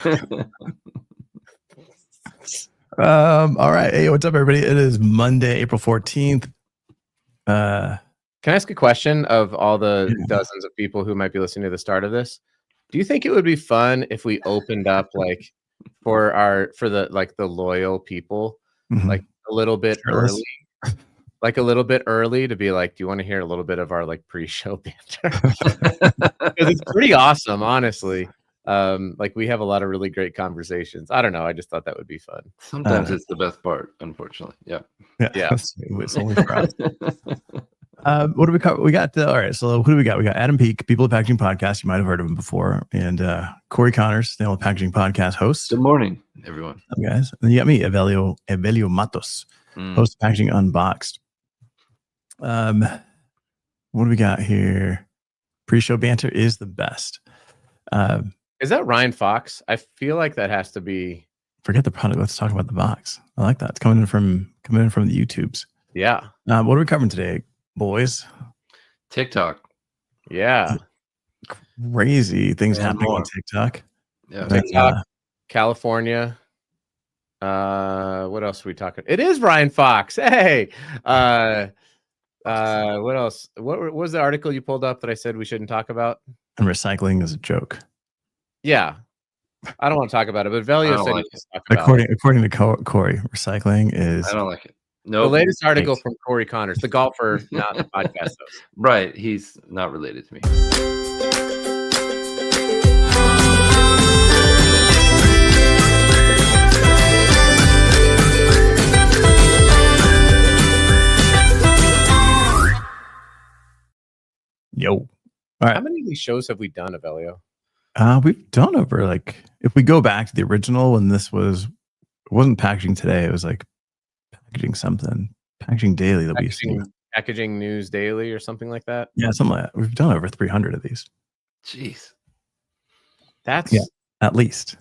All right. Hey, what's up, everybody? It is Monday, April 14th. Can I ask a question of all the dozens of people who might be listening to the start of this? Do you think it would be fun if we opened up like for the loyal people, like a little bit early? Like a little bit early to be like, do you want to hear a little bit of our like pre-show banter? Because it's pretty awesome, honestly. Like we have a lot of really great conversations. I don't know. I just thought that would be fun. Sometimes it's the best part, unfortunately. Yeah. It's only for us. What do we cover? We got all right. So who do we got? We got Adam Peak, People of Packaging Podcast. You might have heard of him before, and Corey Connors, the Packaging Podcast host. Good morning, everyone. Hi, guys. And you got me, Evelio Matos, host of Packaging Unboxed. What do we got here? Pre-show banter is the best. Is that Ryan Fox? I feel like that has to be. Forget the product. Let's talk about the box. I like that. It's coming in from the YouTubes. Yeah. What are we covering today, boys? TikTok. Yeah. Crazy things happening on TikTok. Yeah. TikTok, California. What else are we talking? It is Ryan Fox. Hey. What else? What was the article you pulled up that I said we shouldn't talk about? And recycling is a joke. Yeah. I don't want to talk about it, but Velio said he was talk about according to Corey, recycling is. I don't like it. No. The latest article from Corey Connors, the golfer, not the podcast host. Right. He's not related to me. Yo. All right. How many of these shows have we done, Evelio? We've done over if we go back to the original when it wasn't Packaging Today, it was like Packaging something, Packaging Daily that we used to do. Packaging News Daily or something like that. Yeah, something like that. We've done over 300 of these. Jeez. That's at least.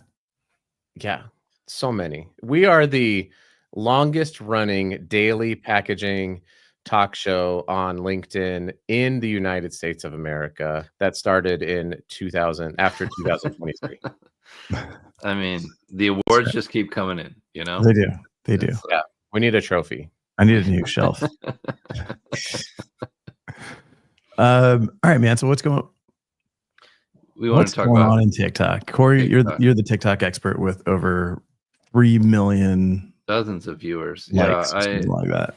Yeah, so many. We are the longest running daily packaging talk show on LinkedIn in the United States of America that started in after 2023. I mean, the awards just keep coming in, you know? They do. Yeah. We need a trophy. I need a new shelf. All right, man. So what's going on in TikTok? Corey, TikTok. You're the TikTok expert with over 3 million dozens of viewers. Likes, something like that.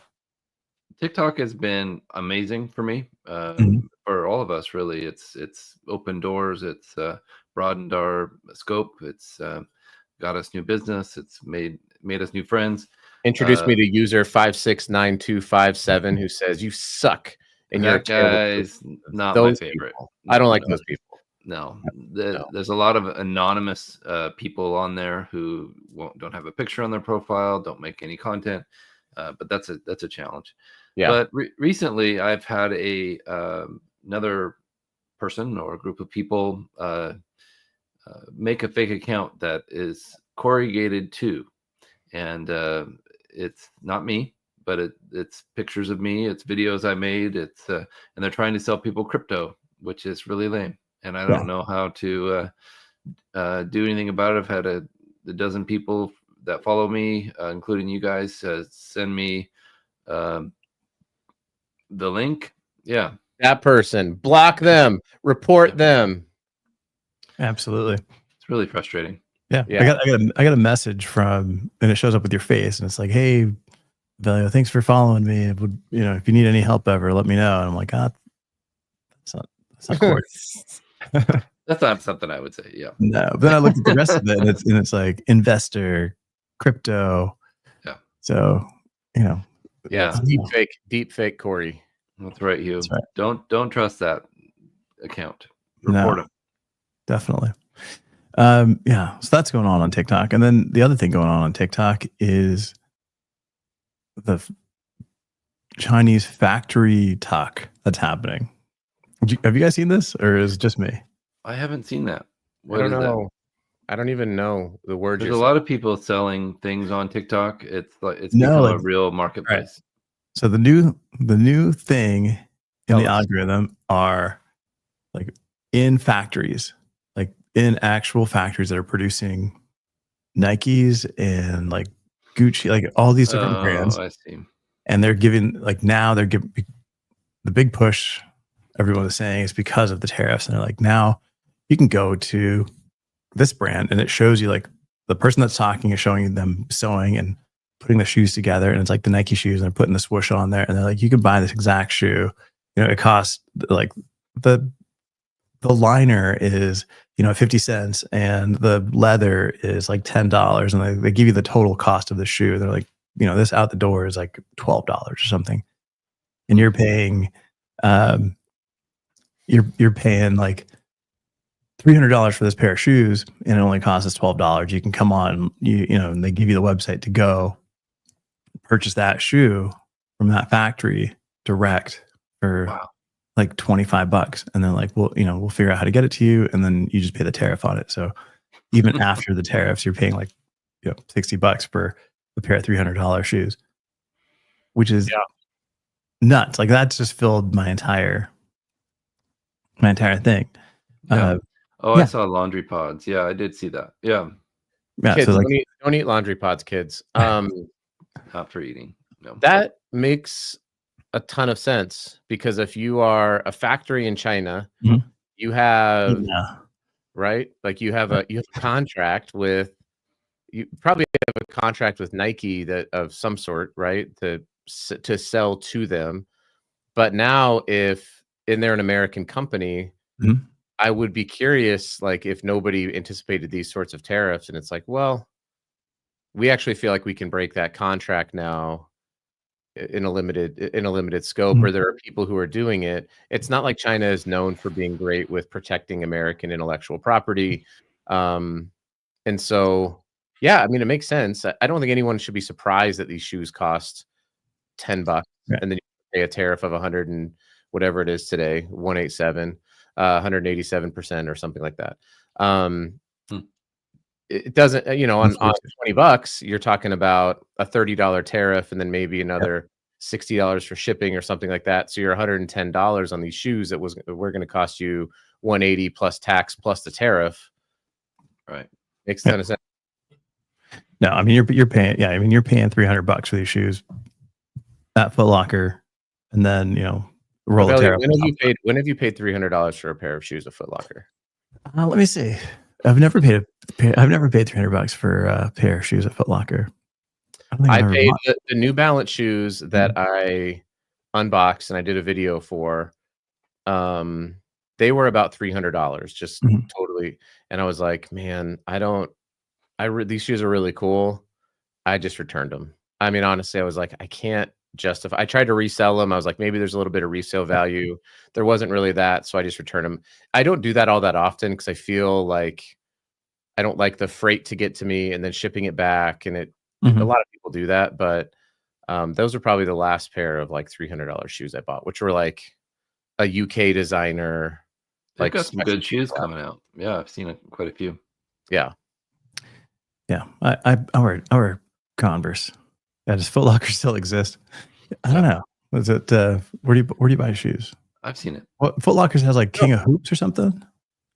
TikTok has been amazing for me, for all of us, really. It's opened doors. It's broadened our scope. It's got us new business. It's made us new friends. Introduced me to user 569257 who says you suck. And that guy's not my favorite. I don't like those people. No, there's a lot of anonymous people on there who don't have a picture on their profile, don't make any content, but that's a challenge. Yeah. But recently, I've had another person or a group of people make a fake account that is corrugated too, and it's not me, but it's pictures of me, it's videos I made, and they're trying to sell people crypto, which is really lame, and I don't know how to do anything about it. I've had a dozen people that follow me, including you guys, send me the link. Yeah, that person, block them, report them. Absolutely. It's really frustrating. Yeah. I got a message and it shows up with your face, and it's like, hey, Velio, thanks for following me. It would, if you need any help ever, let me know. And I'm like, that's not Corey. That's not something I would say. Yeah. No. But then I looked at the rest of it, and it's like investor, crypto. Yeah. So, yeah, deep fake Corey. That's right, Hugh. That's right. Don't trust that account. Report him. Definitely. So that's going on TikTok, and then the other thing going on TikTok is the Chinese factory talk that's happening. Have you guys seen this, or is it just me? I haven't seen that. I don't know. I don't even know the word. There's a lot of people selling things on TikTok. It's become a real marketplace. Right. So the new thing in the algorithm are like in factories, like in actual factories that are producing Nikes and like Gucci, like all these different brands. I see. And they're giving now they're giving the big push. Everyone is saying is because of the tariffs, and they're like, now you can go to this brand and it shows you like the person that's talking is showing them sewing and putting the shoes together, and it's like the Nike shoes, and they're putting the swoosh on there, and they're like, you can buy this exact shoe. It costs like the liner is 50 cents, and the leather is like $10, and they give you the total cost of the shoe. They're like, this out the door is like $12 or something, and you're paying, you're paying like $300 for this pair of shoes, and it only costs us $12. You can come on, and they give you the website to go purchase that shoe from that factory direct for like $25, and then like, we'll figure out how to get it to you, and then you just pay the tariff on it. So even after the tariffs, you're paying like $60 for a pair of $300 shoes, which is nuts. Like that just filled my entire thing. I saw laundry pods. Yeah, I did see that. Yeah. Kids, so like, don't eat laundry pods, kids. Not for eating. No. That makes a ton of sense, because if you are a factory in China, you have right, like you have a contract with, you probably have a contract with Nike that of some sort, right, to sell to them. But now, if they're an American company, I would be curious, like if nobody anticipated these sorts of tariffs, and it's like, well, we actually feel like we can break that contract now in a limited scope, or there are people who are doing it. It's not like China is known for being great with protecting American intellectual property. And so, yeah, I mean, it makes sense. I don't think anyone should be surprised that these shoes cost $10, and then you pay a tariff of 100 and whatever it is today, 187, 187% or something like that. It doesn't, on $20, you're talking about a $30 tariff, and then maybe another $60 for shipping or something like that. So you're $110 on these shoes that were going to cost you $180 plus tax plus the tariff. Right. Makes a ton of sense. No, I mean, you're paying, you're paying $300 for these shoes at Foot Locker, and then, roll the tariff. When have you paid $300 for a pair of shoes at Foot Locker? Let me see. I've never paid $300 for a pair of shoes at Foot Locker. I paid the New Balance shoes that I unboxed and I did a video for. They were about $300, just totally. And I was like, man, these shoes are really cool. I just returned them. I mean, honestly, I was like, I can't justify. I tried to resell them. I was like, maybe there's a little bit of resale value. There wasn't really that, so I just returned them. I don't do that all that often, because I feel like I don't like the freight to get to me and then shipping it back, and a lot of people do that. But those are probably the last pair of like $300 shoes I bought, which were like a UK designer. They've got some good shoes coming out. Yeah, I've seen quite a few. Yeah. I wear Converse. Yeah, does Foot Locker still exist? I don't know. Was it where do you buy shoes? I've seen it. What, Foot Locker has like King of Hoops or something?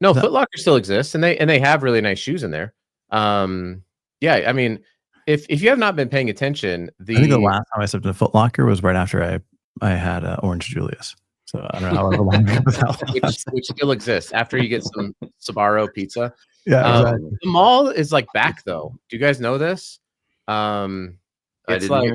No, Foot Locker still exists, and they have really nice shoes in there. Yeah, I mean, if you have not been paying attention, I think the last time I stepped into Foot Locker was right after I had Orange Julius. So I don't know how long which still exists after you get some Sbarro pizza. Yeah, exactly. The mall is like back though. Do you guys know this? It's like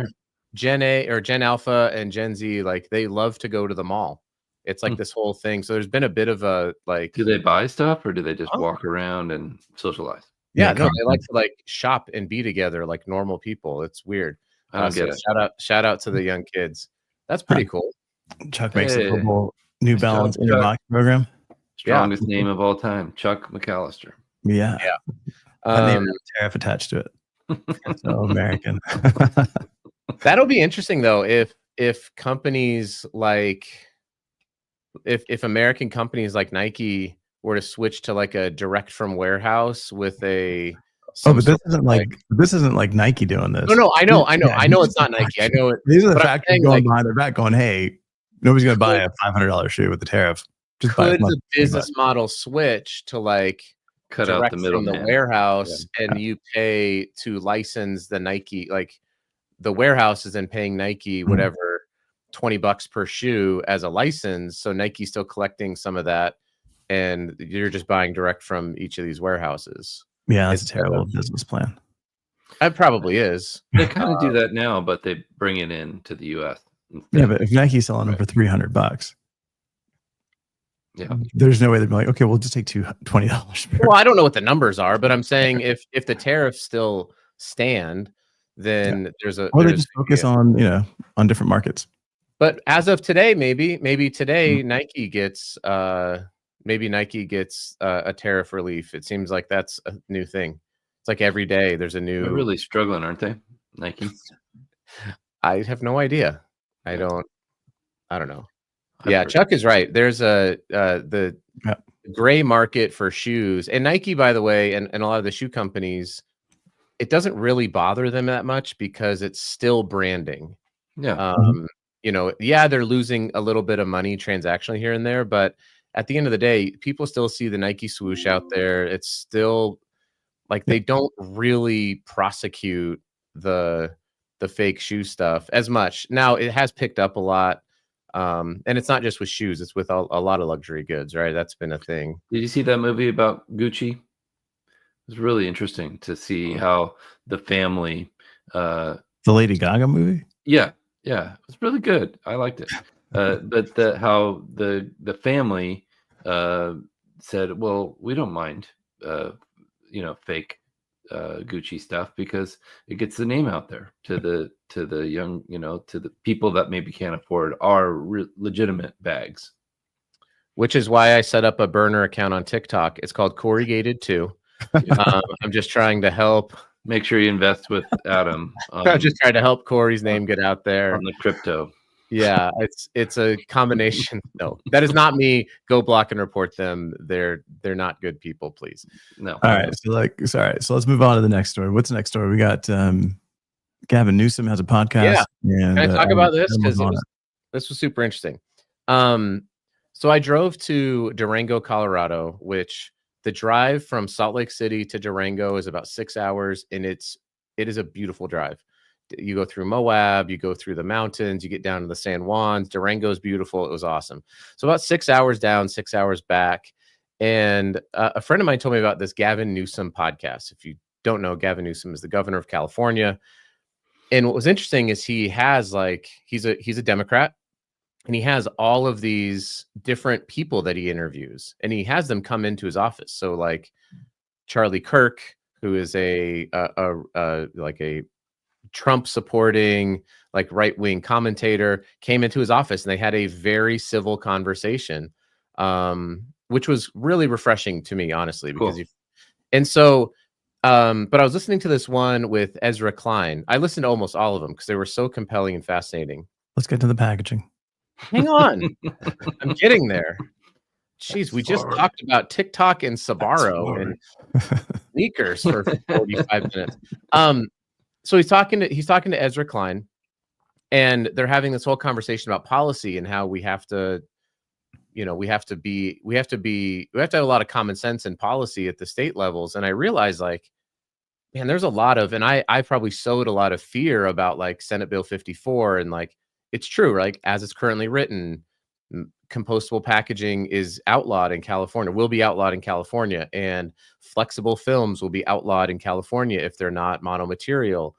Gen A or Gen Alpha and Gen Z, like they love to go to the mall. It's like this whole thing. So there's been a bit of a like. Do they buy stuff, or do they just walk around and socialize? Yeah, no, they like to like shop and be together like normal people. It's weird. I don't get it. Shout out to the young kids. That's pretty cool. Chuck makes a global New Balance inbox program. Strongest name of all time, Chuck McAllister. Yeah. I named a tariff attached to it. So American. That'll be interesting though, if companies like if American companies like Nike were to switch to like a direct from warehouse with a but this isn't like Nike doing this. No, I know it's not Nike. I know it. These are the factories going behind their back going, hey, nobody's gonna buy a $500 shoe with the tariff. Just could the business model switch to like cut out direct the from the middleman. warehouse, and you pay to license the Nike, like the warehouse is then paying Nike whatever $20 per shoe as a license. So Nike's still collecting some of that, and you're just buying direct from each of these warehouses. Yeah, that's a terrible business plan. It probably is. They kind of do that now, but they bring it in to the US instead. Yeah, but if Nike's selling them for $300, yeah, there's no way they'd be like, okay, we'll just take $20. Well, I don't know what the numbers are, but I'm saying if the tariffs still stand, then or they just focus on different markets. But as of today, maybe today Nike gets a tariff relief. It seems like that's a new thing. It's like every day there's a new. They're really struggling, aren't they, Nike? I have no idea. I don't know. Yeah, Chuck is right. There's the gray market for shoes, and Nike, by the way, and a lot of the shoe companies, it doesn't really bother them that much because it's still branding. Yeah. They're losing a little bit of money transactionally here and there, but at the end of the day, people still see the Nike swoosh out there. It's still like they don't really prosecute the fake shoe stuff as much. Now it has picked up a lot. And it's not just with shoes, it's with a lot of luxury goods, right? That's been a thing. Did you see that movie about Gucci? It was really interesting to see how the family the Lady Gaga movie? Yeah, it was really good. I liked it. But how the family said, well, we don't mind fake Gucci stuff because it gets the name out there to the young, to the people that maybe can't afford our legitimate bags. Which is why I set up a burner account on TikTok. It's called Corrugated2. I'm just trying to help. Make sure you invest with Adam. I'm just trying to help Corey's name get out there on the crypto. Yeah, it's a combination. No, that is not me. Go block and report them. They're not good people, please. No. All right. So let's move on to the next story. What's the next story? We got Gavin Newsom has a podcast. Yeah. And, can I talk about this? Because this was super interesting. So I drove to Durango, Colorado, which the drive from Salt Lake City to Durango is about 6 hours, and it is a beautiful drive. You go through Moab, you go through the mountains, you get down to the San Juans. Durango is beautiful. It was awesome. So about 6 hours down, 6 hours back. And a friend of mine told me about this Gavin Newsom podcast. If you don't know, Gavin Newsom is the governor of California. And what was interesting is he has he's a Democrat, and he has all of these different people that he interviews, and he has them come into his office. So like Charlie Kirk, who is a Trump supporting right-wing commentator, came into his office, and they had a very civil conversation, which was really refreshing to me, honestly, because but I was listening to this one with Ezra Klein. I listened to almost all of them because they were so compelling and fascinating. Let's get to the packaging. Hang on. I'm getting there. Jeez, we just talked about TikTok and Sbarro and sneakers for 45 minutes. So he's talking to Ezra Klein, and they're having this whole conversation about policy and how we have to have a lot of common sense in policy at the state levels. And I realized, man, there's a lot of, and I probably sowed a lot of fear about Senate Bill 54, and it's true, right? As it's currently written, compostable packaging is outlawed in California, will be outlawed in California, and flexible films will be outlawed in California if they're not monomaterial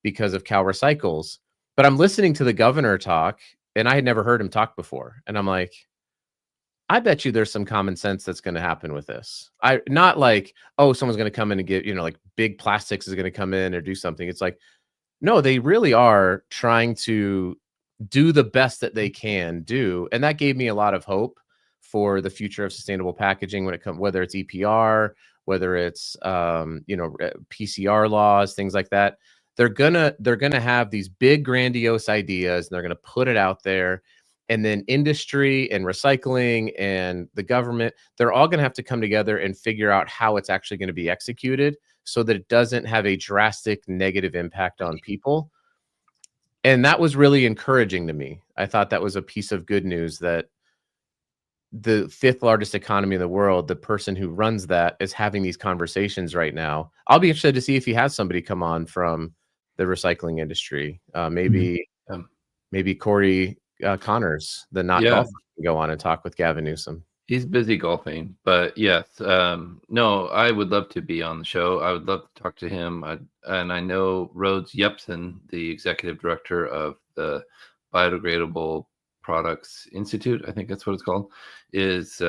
because of Cal Recycles. But I'm listening to the governor talk, and I had never heard him talk before. And I'm like, I bet you there's some common sense that's going to happen with this. Not someone's going to come in and get, big plastics is going to come in or do something. It's no, they really are trying to do the best that they can do. And that gave me a lot of hope for the future of sustainable packaging when it comes, whether it's EPR, whether it's, PCR laws, things like that. They're gonna have these big grandiose ideas, and they're going to put it out there. And then industry and recycling and the government, they're all going to have to come together and figure out how it's actually going to be executed so that it doesn't have a drastic negative impact on people. And that was really encouraging to me. I thought that was a piece of good news that the 5th largest economy in the world, the person who runs that is having these conversations right now. I'll be interested to see if he has somebody come on from the recycling industry. Maybe Corey Connors, the not golfer, can go on and talk with Gavin Newsom. He's busy golfing, but yes, no, I would love to be on the show. I would love to talk to him. And I know Rhodes Jepsen, the executive director of the Biodegradable Products Institute, I think that's what it's called, is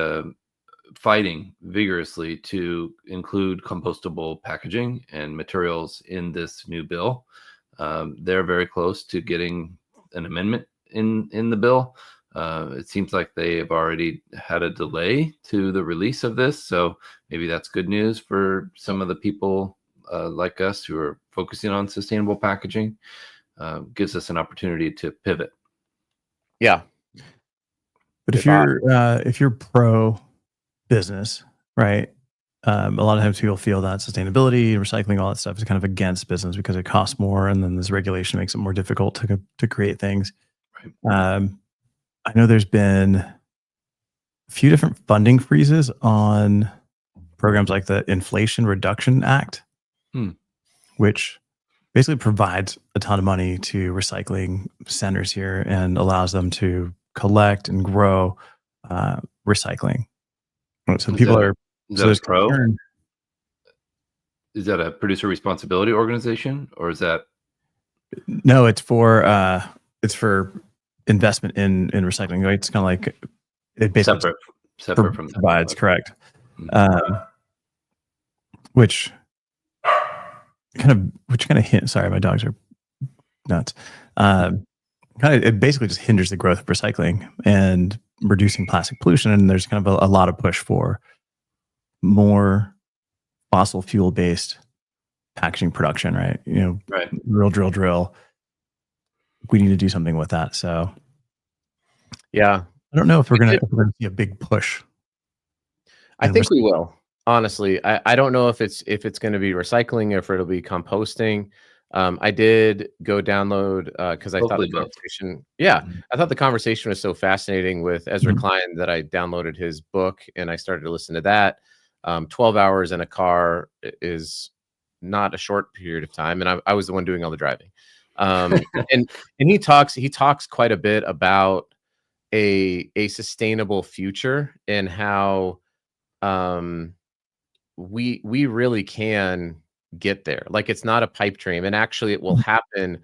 fighting vigorously to include compostable packaging and materials in this new bill. They're very close to getting an amendment in the bill. It seems like they have already had a delay to the release of this, so maybe that's good news for some of the people like us who are focusing on sustainable packaging. Gives us an opportunity to pivot. Yeah, but if you're pro business, right? A lot of times people feel that sustainability, recycling, all that stuff is kind of against business because it costs more, and then this regulation makes it more difficult to create things. Right. I know there's been a few different funding freezes on programs like the Inflation Reduction Act, which basically provides a ton of money to recycling centers here and allows them to collect and grow recycling. So people are... Is that a pro? Is that a producer responsibility organization, or is that... No, it's for investment in recycling. Right? It's kind of like it basically separate from provides, correct. Which kind of hint. Sorry, my dogs are nuts. It basically just hinders the growth of recycling and reducing plastic pollution. And there's kind of a lot of push for more fossil fuel based packaging production, right? Right. Drill. We need to do something with that. So, yeah, I don't know if we're going to see a big push. I think we will. Honestly, I don't know if it's going to be recycling or if it'll be composting. I did go download because I thought the conversation. Yeah, I thought the conversation was so fascinating with Ezra Klein that I downloaded his book and I started to listen to that. 12 hours in a car is not a short period of time, and I was the one doing all the driving. And he talks quite a bit about a sustainable future and how we really can get there. Like, it's not a pipe dream, and actually it will happen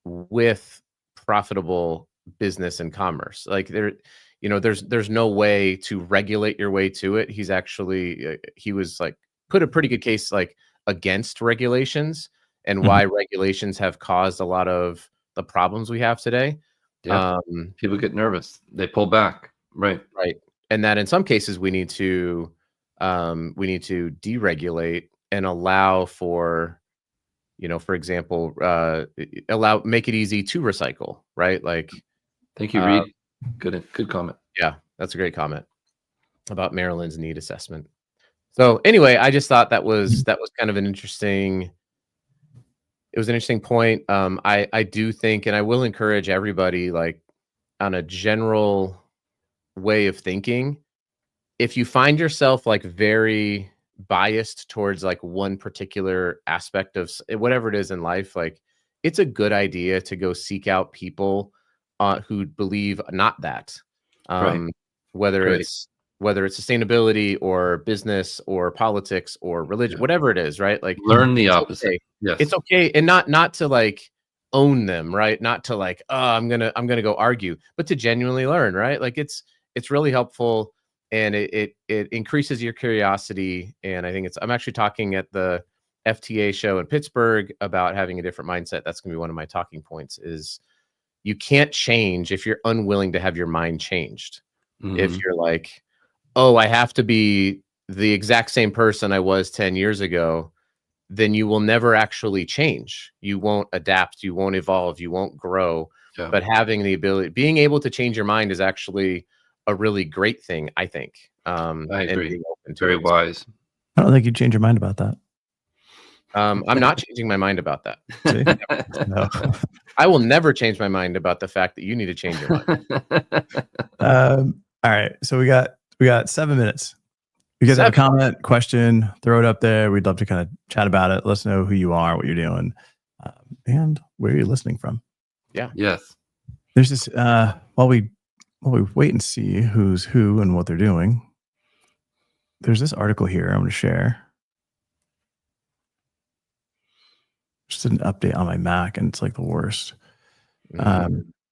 with profitable business and commerce. Like, there's no way to regulate your way to it. He's actually he was like put a pretty good case like against regulations and why regulations have caused a lot of the problems we have today. Yeah. People get nervous. They pull back. Right. And that in some cases we need to deregulate and allow for, for example, make it easy to recycle, right? Like, thank you, Reed. Good comment. Yeah, that's a great comment about Maryland's need assessment. So anyway, I just thought that was kind of an interesting point. I do think, and I will encourage everybody, like, on a general way of thinking, if you find yourself like very biased towards like one particular aspect of whatever it is in life, like, it's a good idea to go seek out people who believe not that. Whether it's sustainability or business or politics or religion, whatever it is, right? Like, learn the opposite. Okay. Yes. It's okay. And not to like own them, right? Not to like, I'm going to go argue, but to genuinely learn, right? Like, it's really helpful, and it increases your curiosity. And I think I'm actually talking at the FTA show in Pittsburgh about having a different mindset. That's going to be one of my talking points. Is you can't change if you're unwilling to have your mind changed. If you're like, I have to be the exact same person I was 10 years ago, then you will never actually change. You won't adapt. You won't evolve. You won't grow. Yeah. But having the ability, being able to change your mind is actually a really great thing, I think. I agree. Very wise. I don't think you'd change your mind about that. I'm not changing my mind about that. No. I will never change my mind about the fact that you need to change your mind. All right. So we got 7 minutes. You guys have a comment, question, throw it up there. We'd love to kind of chat about it. Let us know who you are, what you're doing, and where you're listening from. Yeah. Yes. There's this while we wait and see who's who and what they're doing. There's this article here I'm going to share. Just an update on my Mac, and it's like the worst.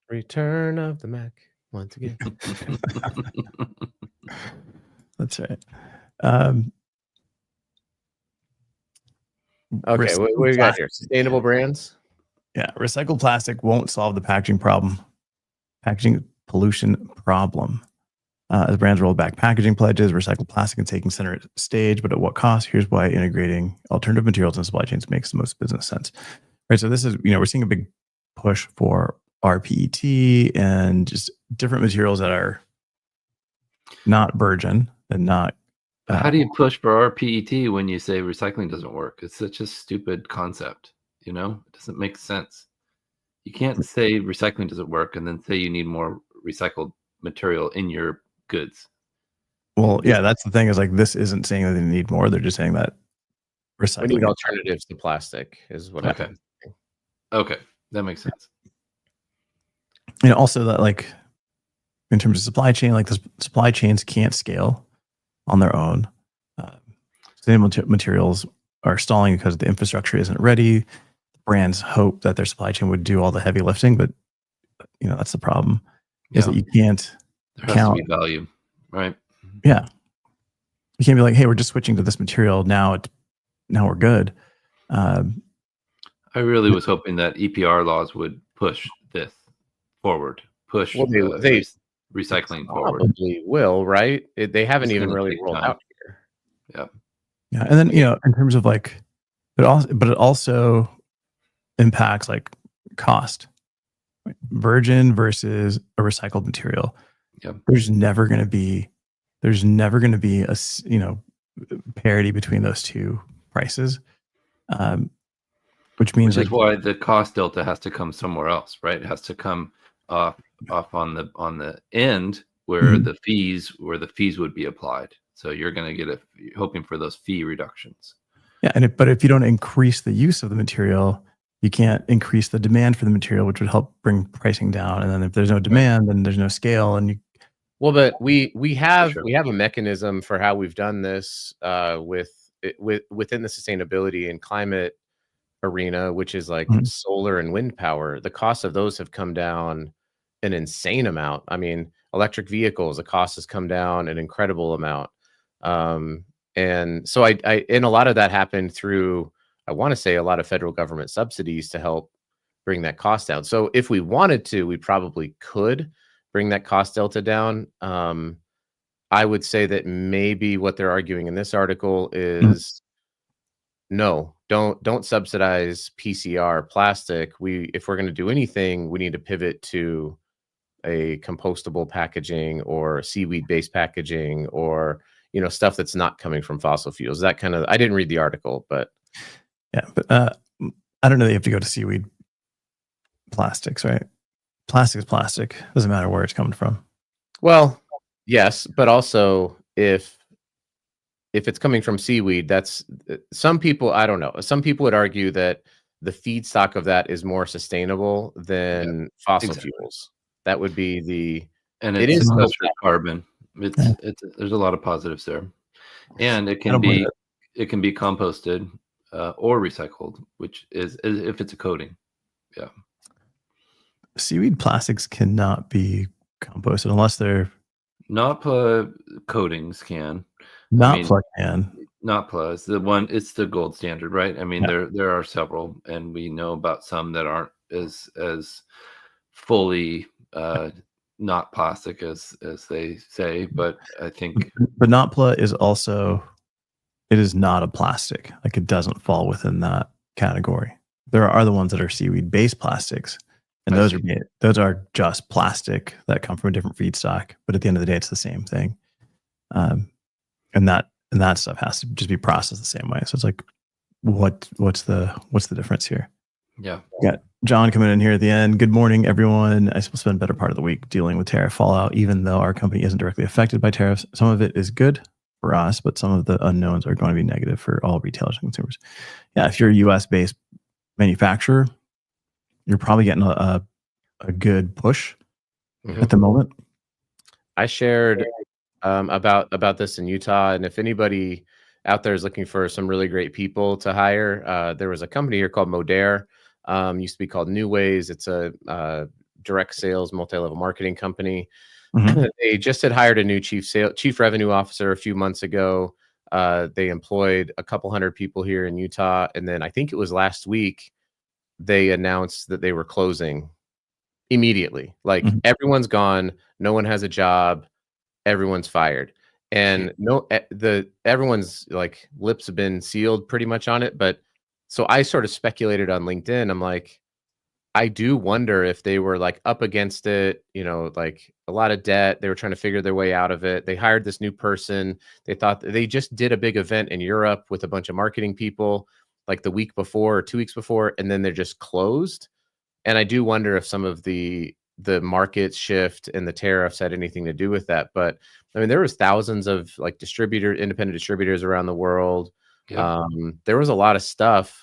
Return of the Mac once again. That's right. Okay, what we got here? Sustainable brands. Yeah, recycled plastic won't solve the packaging pollution problem. As brands roll back packaging pledges, recycled plastic is taking center stage, but at what cost? Here's why integrating alternative materials and supply chains makes the most business sense. Right. So this is, we're seeing a big push for rPET and just different materials that are not virgin and not. How do you push for rPET when you say recycling doesn't work? It's such a stupid concept. It doesn't make sense. You can't say recycling doesn't work and then say you need more recycled material in your goods. Well, yeah, that's the thing is like, this isn't saying that they need more. They're just saying that recycling. We need alternatives to plastic is what Okay. Okay. That makes sense. And also that like in terms of supply chain, like the supply chains can't scale on their own. Sustainable materials are stalling because the infrastructure isn't ready. Brands hope that their supply chain would do all the heavy lifting, but that's the problem. Is that you can't there has to be value, right? Yeah, you can't be like, hey, we're just switching to this material now. Now we're good. I really was hoping that EPR laws would push this forward, push recycling forward. Probably will, right? They haven't even really rolled out here. Yeah, and then in terms of like, but it also impacts like cost. Virgin versus a recycled material. Yep. There's never going to be a parity between those two prices, which means is why the cost delta has to come somewhere else, right? It has to come off on the end where the fees would be applied. So you're going to get hoping for those fee reductions. Yeah, but if you don't increase the use of the material, you can't increase the demand for the material, which would help bring pricing down. And then if there's no demand, then there's no scale. And but we have a mechanism for how we've done this within the sustainability and climate arena, which is like solar and wind power. The costs of those have come down an insane amount. I mean, electric vehicles, the cost has come down an incredible amount. And so and a lot of that happened through, I want to say, a lot of federal government subsidies to help bring that cost down. So if we wanted to, we probably could bring that cost delta down. I would say that maybe what they're arguing in this article is no, don't subsidize PCR plastic. If we're going to do anything, we need to pivot to a compostable packaging or seaweed-based packaging or stuff that's not coming from fossil fuels. That kind of, I didn't read the article, but yeah, but I don't know that you have to go to seaweed plastics, right? Plastic is plastic. Doesn't matter where it's coming from. Well, yes, but also if it's coming from seaweed, that's some people, I don't know. Some people would argue that the feedstock of that is more sustainable than fossil fuels. That would be it is carbon. There's a lot of positives there. And it can be composted or recycled, which is if it's a coating. Yeah. Seaweed plastics cannot be composted unless they're NOPLA coatings can. NOPLA can. NOPLA is the one. It's the gold standard, right? I mean, there are several, and we know about some that aren't as fully not plastic as they say. But I think, but NOPLA is also, it is not a plastic. Like it doesn't fall within that category. There are the ones that are seaweed based plastics. And those are just plastic that come from a different feedstock, but at the end of the day, it's the same thing. And that stuff has to just be processed the same way. So it's like, what's the difference here? Yeah. We John coming in here at the end. Good morning, everyone. I will spend a better part of the week dealing with tariff fallout, even though our company isn't directly affected by tariffs. Some of it is good for us, but some of the unknowns are going to be negative for all retailers and consumers. Yeah, if you're a US-based manufacturer, you're probably getting a good push at the moment. I shared about this in Utah, and if anybody out there is looking for some really great people to hire, there was a company here called Modere. Used to be called New Ways. It's a direct sales, multi-level marketing company. They just had hired a new chief revenue officer a few months ago. They employed a couple hundred people here in Utah, and then I think it was last week they announced that they were closing immediately. Like everyone's gone, no one has a job, everyone's fired, and everyone's like lips have been sealed pretty much on it. But so I sort of speculated on LinkedIn. I'm like, I do wonder if they were like up against it, you know, like a lot of debt. They were trying to figure their way out of it. They hired this new person. They thought they just did a big event in Europe with a bunch of marketing people like the week before or 2 weeks before, and then they're just closed. And I do wonder if some of the market shift and the tariffs had anything to do with that. But I mean, there was thousands of like independent distributors around the world. Yep. There was a lot of stuff.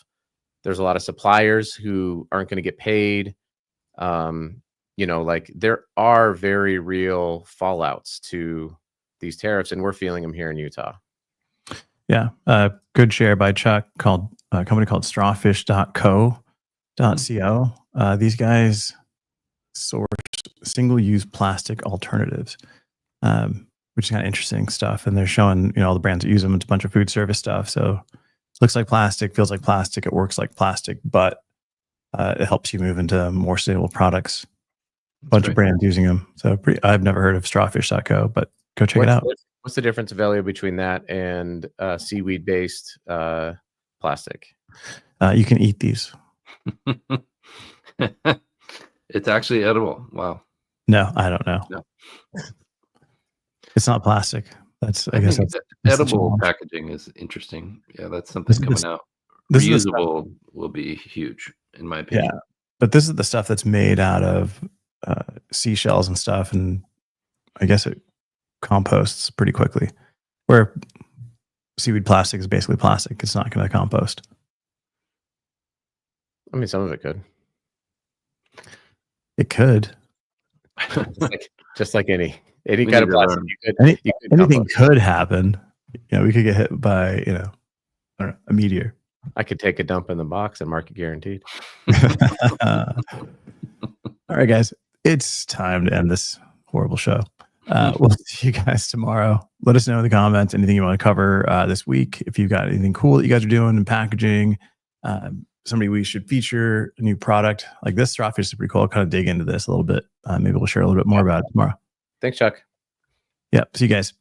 There's a lot of suppliers who aren't going to get paid. You know, like there are very real fallouts to these tariffs, and we're feeling them here in Utah. Yeah. Good share by Chuck called a company called strawfish.co.co. These guys source single-use plastic alternatives, which is kind of interesting stuff. And they're showing, you know, all the brands that use them. It's a bunch of food service stuff. So it looks like plastic, feels like plastic, it works like plastic, but it helps you move into more sustainable products. A bunch of brands using them. So I've never heard of strawfish.co, but go check it out. What's the difference of value between that and seaweed-based plastic? You can eat these. It's actually edible. Wow. No, I don't know. No. It's not plastic. I guess that's edible packaging is interesting. Yeah, that's something coming out. Reusable will be huge, in my opinion. Yeah, but this is the stuff that's made out of seashells and stuff, and I guess it composts pretty quickly. Where seaweed plastic is basically plastic. It's not going to compost. I mean, some of it could. It could. just like any kind of plastic. Anything could happen. You know, we could get hit by, you know, I don't know, a meteor. I could take a dump in the box and market guaranteed. All right, guys. It's time to end this horrible show. We'll see you guys tomorrow. Let us know in the comments anything you want to cover this week. If you've got anything cool that you guys are doing in packaging, somebody we should feature, a new product like this. Strawfish is pretty cool. I'll kind of dig into this a little bit. Maybe we'll share a little bit more about it tomorrow. Thanks, Chuck. Yeah. See you guys.